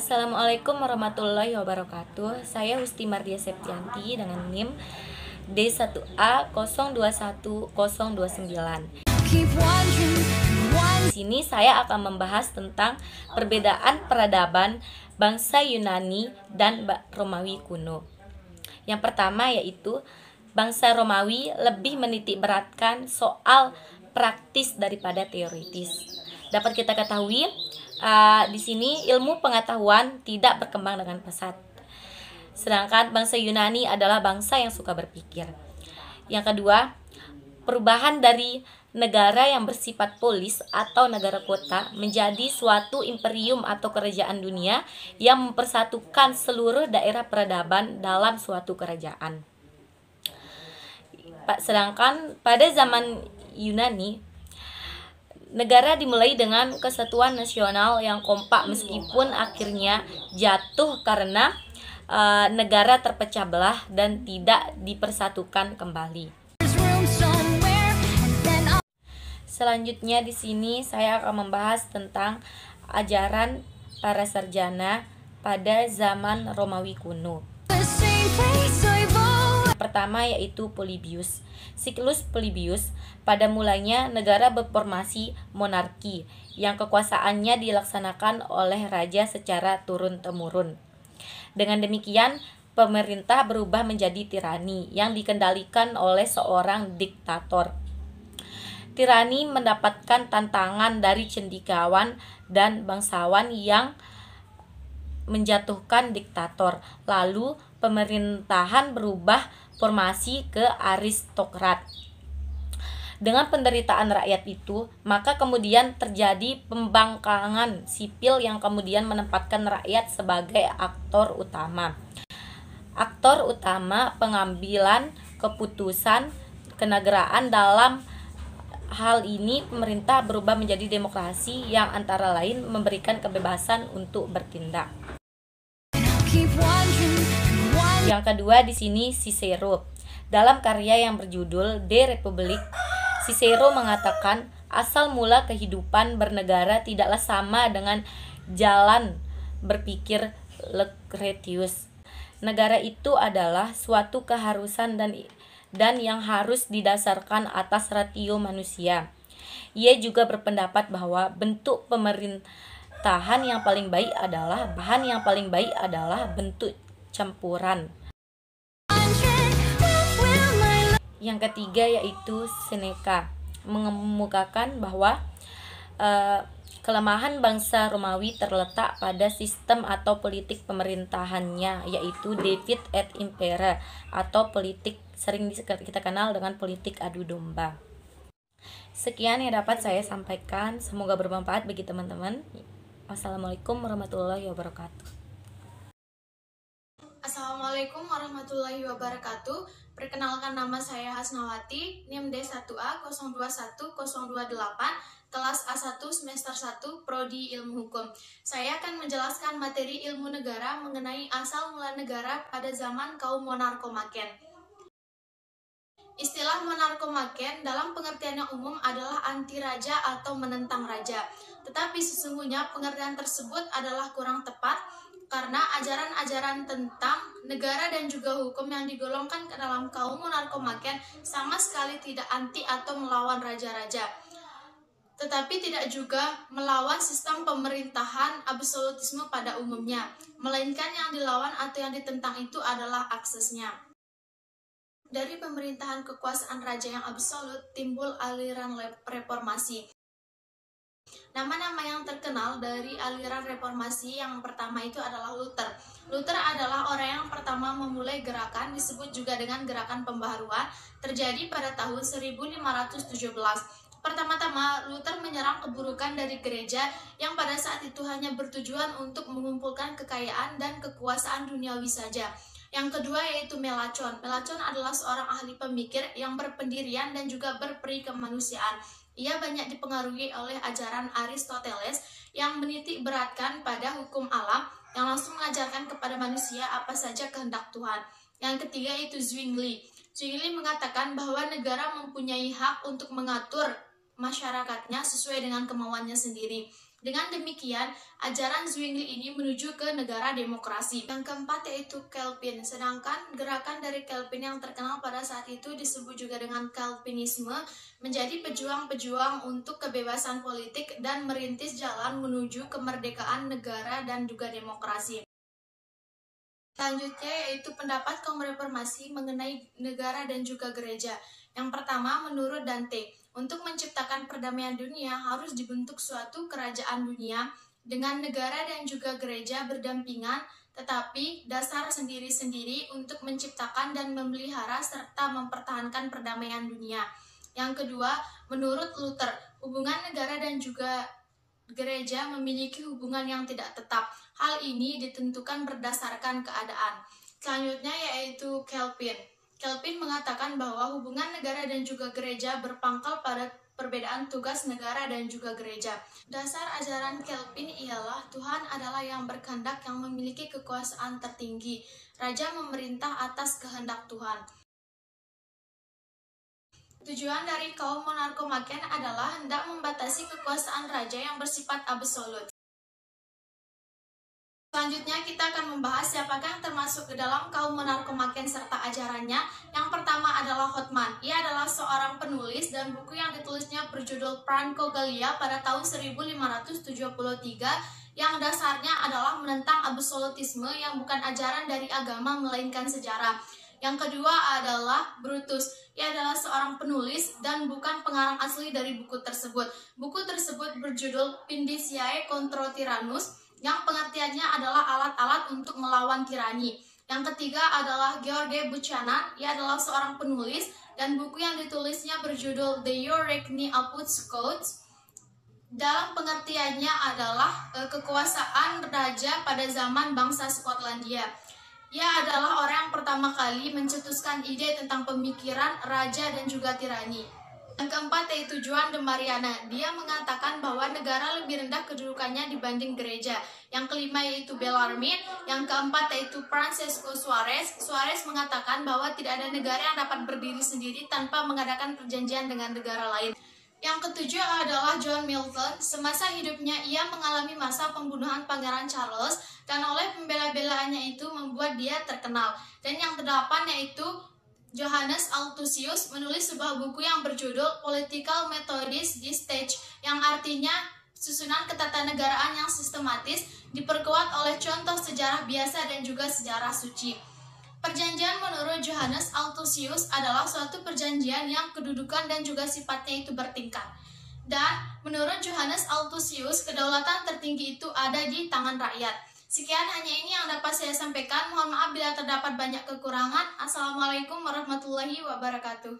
Assalamualaikum warahmatullahi wabarakatuh. Saya Husti Mardia Septianti dengan NIM D1A021029. Di sini saya akan membahas tentang perbedaan peradaban bangsa Yunani dan Romawi kuno. Yang pertama yaitu bangsa Romawi lebih menitik beratkan soal praktis daripada teoritis. Dapat kita ketahui di sini ilmu pengetahuan tidak berkembang dengan pesat. Sedangkan bangsa Yunani adalah bangsa yang suka berpikir. Yang kedua, perubahan dari negara yang bersifat polis atau negara kota menjadi suatu imperium atau kerajaan dunia yang mempersatukan seluruh daerah peradaban dalam suatu kerajaan. Sedangkan pada zaman Yunani, negara dimulai dengan kesatuan nasional yang kompak meskipun akhirnya jatuh karena negara terpecah belah dan tidak dipersatukan kembali. Selanjutnya di sini saya akan membahas tentang ajaran para sarjana pada zaman Romawi kuno. Pertama yaitu Polybius. Siklus Polybius, pada mulanya negara berformasi monarki yang kekuasaannya dilaksanakan oleh raja secara turun-temurun. Dengan demikian, pemerintah berubah menjadi tirani yang dikendalikan oleh seorang diktator. Tirani mendapatkan tantangan dari cendekiawan dan bangsawan yang menjatuhkan diktator. Lalu pemerintahan berubah formasi ke aristokrat. Dengan penderitaan rakyat itu, maka kemudian terjadi pembangkangan sipil yang kemudian menempatkan rakyat sebagai aktor utama. Aktor utama pengambilan keputusan kenegaraan. Dalam hal ini pemerintah berubah menjadi demokrasi yang antara lain memberikan kebebasan untuk bertindak. Yang kedua di sini Cicero. Dalam karya yang berjudul De Republik, Cicero mengatakan asal mula kehidupan bernegara tidaklah sama dengan jalan berpikir Lucretius. Negara itu adalah suatu keharusan dan yang harus didasarkan atas ratio manusia. Ia juga berpendapat bahwa bentuk pemerintahan yang paling baik adalah bentuk campuran. Yang ketiga yaitu Seneca, mengemukakan bahwa kelemahan bangsa Romawi terletak pada sistem atau politik pemerintahannya, yaitu Divide et Impera atau politik sering kita kenal dengan politik adu domba. Sekian yang dapat saya sampaikan, semoga bermanfaat bagi teman-teman. Wassalamualaikum warahmatullahi wabarakatuh. Assalamualaikum warahmatullahi wabarakatuh. Perkenalkan, nama saya Hasnawati, NIM D1A021028, kelas A1 semester 1, Prodi Ilmu Hukum. Saya akan menjelaskan materi ilmu negara mengenai asal mula negara pada zaman kaum monarkomaken. Istilah monarkomaken dalam pengertian yang umum adalah anti raja atau menentang raja. Tetapi sesungguhnya pengertian tersebut adalah kurang tepat karena ajaran-ajaran tentang negara dan juga hukum yang digolongkan ke dalam kaum monarkomaken sama sekali tidak anti atau melawan raja-raja, tetapi tidak juga melawan sistem pemerintahan absolutisme pada umumnya, melainkan yang dilawan atau yang ditentang itu adalah aksesnya. Dari pemerintahan kekuasaan raja yang absolut timbul aliran reformasi. Nama-nama yang terkenal dari aliran reformasi yang pertama itu adalah Luther. Luther adalah orang yang pertama memulai gerakan disebut juga dengan gerakan pembaharuan, terjadi pada tahun 1517. Pertama-tama Luther menyerang keburukan dari gereja yang pada saat itu hanya bertujuan untuk mengumpulkan kekayaan dan kekuasaan duniawi saja. Yang kedua yaitu Melanchthon. Melanchthon adalah seorang ahli pemikir yang berpendirian dan juga berperi kemanusiaan. Ia banyak dipengaruhi oleh ajaran Aristoteles yang menitik beratkan pada hukum alam yang langsung mengajarkan kepada manusia apa saja kehendak Tuhan. Yang ketiga itu Zwingli. Zwingli mengatakan bahwa negara mempunyai hak untuk mengatur masyarakatnya sesuai dengan kemauannya sendiri. Dengan demikian, ajaran Zwingli ini menuju ke negara demokrasi. Yang keempat yaitu Calvin. Sedangkan gerakan dari Calvin yang terkenal pada saat itu disebut juga dengan Calvinisme, menjadi pejuang-pejuang untuk kebebasan politik dan merintis jalan menuju kemerdekaan negara dan juga demokrasi. Selanjutnya yaitu pendapat kaum reformasi mengenai negara dan juga gereja. Yang pertama, menurut Dante, untuk menciptakan perdamaian dunia harus dibentuk suatu kerajaan dunia dengan negara dan juga gereja berdampingan, tetapi dasar sendiri-sendiri untuk menciptakan dan memelihara serta mempertahankan perdamaian dunia. Yang kedua, menurut Luther, hubungan negara dan juga gereja memiliki hubungan yang tidak tetap. Hal ini ditentukan berdasarkan keadaan. Selanjutnya yaitu Calvin. Calvin mengatakan bahwa hubungan negara dan juga gereja berpangkal pada perbedaan tugas negara dan juga gereja. Dasar ajaran Calvin ialah Tuhan adalah yang berkehendak yang memiliki kekuasaan tertinggi. Raja memerintah atas kehendak Tuhan. Tujuan dari kaum monarkomaken adalah hendak membatasi kekuasaan raja yang bersifat absolut. Selanjutnya kita akan membahas siapakah yang termasuk ke dalam kaum monarkomaken serta ajarannya. Yang pertama adalah Hottman. Ia adalah seorang penulis dan buku yang ditulisnya berjudul Francogalia pada tahun 1573 yang dasarnya adalah menentang absolutisme yang bukan ajaran dari agama melainkan sejarah. Yang kedua adalah Brutus. Ia adalah seorang penulis dan bukan pengarang asli dari buku tersebut. Buku tersebut berjudul Pindiciae Contro Tyrannus, yang pengertiannya adalah alat-alat untuk melawan tirani. Yang ketiga adalah George Buchanan. Ia adalah seorang penulis dan buku yang ditulisnya berjudul The Eurycni Apus Codes. Dalam pengertiannya adalah kekuasaan raja pada zaman bangsa Skotlandia. Ia adalah orang yang pertama kali mencetuskan ide tentang pemikiran raja dan juga tirani. Yang keempat yaitu Juan de Mariana. Dia mengatakan bahwa negara lebih rendah kedudukannya dibanding gereja. Yang kelima yaitu Bellarmine. Yang keempat yaitu Francesco Suarez. Suarez mengatakan bahwa tidak ada negara yang dapat berdiri sendiri tanpa mengadakan perjanjian dengan negara lain. Yang ketujuh adalah John Milton. Semasa hidupnya ia mengalami masa pembunuhan Pangeran Charles dan oleh pembela-belaannya itu membuat dia terkenal. Dan yang kedelapan yaitu Johannes Althusius menulis sebuah buku yang berjudul Political Methods Stage, yang artinya susunan ketatanegaraan yang sistematis diperkuat oleh contoh sejarah biasa dan juga sejarah suci. Perjanjian menurut Johannes Althusius adalah suatu perjanjian yang kedudukan dan juga sifatnya itu bertingkat. Dan menurut Johannes Althusius, kedaulatan tertinggi itu ada di tangan rakyat. Sekian hanya ini yang dapat saya sampaikan. Mohon maaf bila terdapat banyak kekurangan. Assalamualaikum warahmatullahi wabarakatuh.